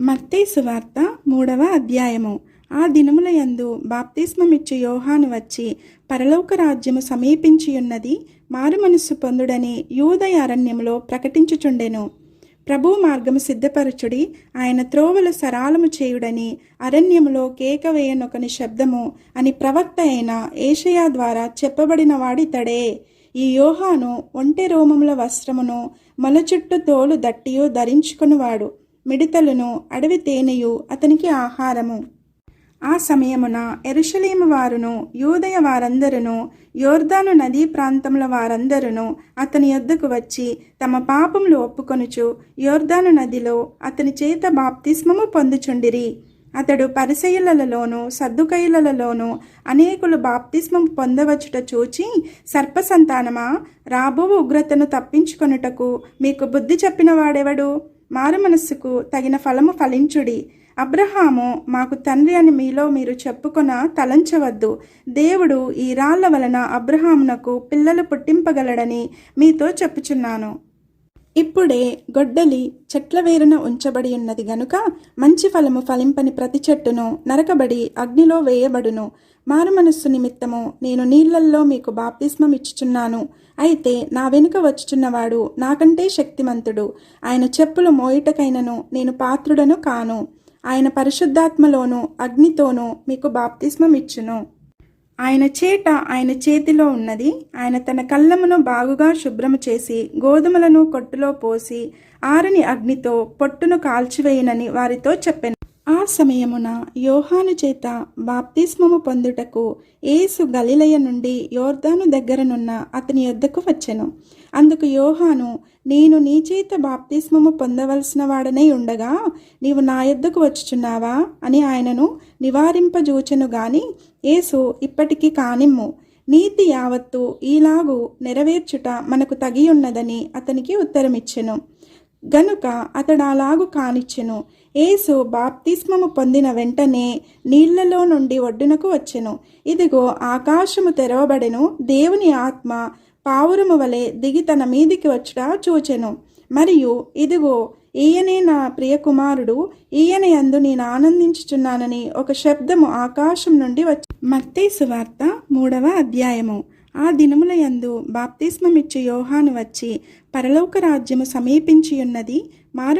మత్తయి సువార్త 3వ అధ్యాయము. ఆ దినముల యందు బాప్తిస్మమిచ్చు యోహాను వచ్చి, పరలోక రాజ్యము సమీపించియున్నది, మారు మనస్సు పొందుడని యూదయ అరణ్యములో ప్రకటించుచుండెను. ప్రభు మార్గము సిద్ధపరచుడి, ఆయన త్రోవలు సరాలము చేయుడని అరణ్యములో కేక వేయనొకని శబ్దము అని ప్రవక్త అయిన ఏషయా ద్వారా చెప్పబడిన వాడితడే. ఈ యోహాను ఒంటె రోమముల వస్త్రమును మొల చుట్టూ తోలు దట్టియు ధరించుకునివాడు. మిడతలను అడవి తేనెయు అతనికి ఆహారము. ఆ సమయమున యెరూషలేము వారును యూదయ వారందరును యొర్దాను నదీ ప్రాంతముల వారందరును అతని యొద్దకు వచ్చి తమ పాపములు ఒప్పుకొనుచు యొర్దాను నదిలో అతని చేత బాప్తిస్మము పొందుచుండిరి. అతడు పరిసయ్యులలోను సద్దుకయ్యులలోను అనేకులు బాప్తిస్మము పొందవచ్చుట చూచి, సర్పసంతానమా, రాబో ఉగ్రతను తప్పించుకొనుటకు మీకు బుద్ధి చెప్పిన వాడెవడు? మారు మనస్సుకు తగిన ఫలము ఫలించుడి. అబ్రహాము మాకు తండ్రి అని మీలో మీరు చెప్పుకొన తలంచవద్దు. దేవుడు ఈ రాళ్ల వలన అబ్రహామునకు పిల్లలు పుట్టింపగలడని మీతో చెప్పుచున్నాను. ఇప్పుడే గొడ్డలి చెట్ల వేరున ఉంచబడి ఉన్నది గనుక మంచి ఫలము ఫలింపని ప్రతి చెట్టును నరకబడి అగ్నిలో వేయబడును. మారు మనస్సు నిమిత్తము నేను నీళ్లల్లో మీకు బాప్తిస్మం ఇచ్చుచున్నాను. అయితే నా వెనుక వచ్చుచున్నవాడు నాకంటే శక్తిమంతుడు. ఆయన చెప్పులు మోయుటకైనను నేను పాత్రుడను కాను. ఆయన పరిశుద్ధాత్మలోను అగ్నితోనూ మీకు బాప్తిస్మం ఇచ్చును. ఆయన చేట ఆయన చేతిలో ఉన్నది. ఆయన తన కళ్ళమును బాగుగా శుభ్రము చేసి గోధుమలను కొట్టులో పోసి ఆరని అగ్నితో పొట్టును కాల్చివేయనని వారితో చెప్పెను. ఆ సమయమున యోహాను చేత బాప్తిస్మము పొందుటకు యేసు గలిలయ నుండి యొర్దాను దగ్గరనున్న అతని యొద్దకు వచ్చెను. అందుకు యోహాను, నేను నీ చేత బాప్తిస్మము పొందవలసిన వాడనై ఉండగా నీవు నా యొద్దకు వచ్చుచున్నావా అని ఆయనను నివారింపజూచెను గాని, యేసు ఇప్పటికి కానిమ్ము, నీతి యావత్తు ఈలాగు నెరవేర్చుట మనకు తగియున్నదని అతనికి ఉత్తరమిచ్చెను. గనుక అతడు అలాగు కానిచ్చెను. యేసు బాప్తిస్మము పొందిన వెంటనే నీళ్లలో నుండి ఒడ్డునకు వచ్చెను. ఇదిగో ఆకాశము తెరవబడెను. దేవుని ఆత్మ పావురము వలె దిగి తన మీదికి వచ్చుట చూచెను. మరియు ఇదిగో ఈయనే నా ప్రియకుమారుడు, ఈయన యందు నేను ఆనందించుచున్నానని ఒక శబ్దము ఆకాశం నుండి వచ్చి. మత్తయి సువార్త 3వ అధ్యాయము. ఆ దినముల యందు బాప్తిస్మమిచ్చు యోహాను వచ్చి, పరలోక రాజ్యము సమీపించియున్నది, మారు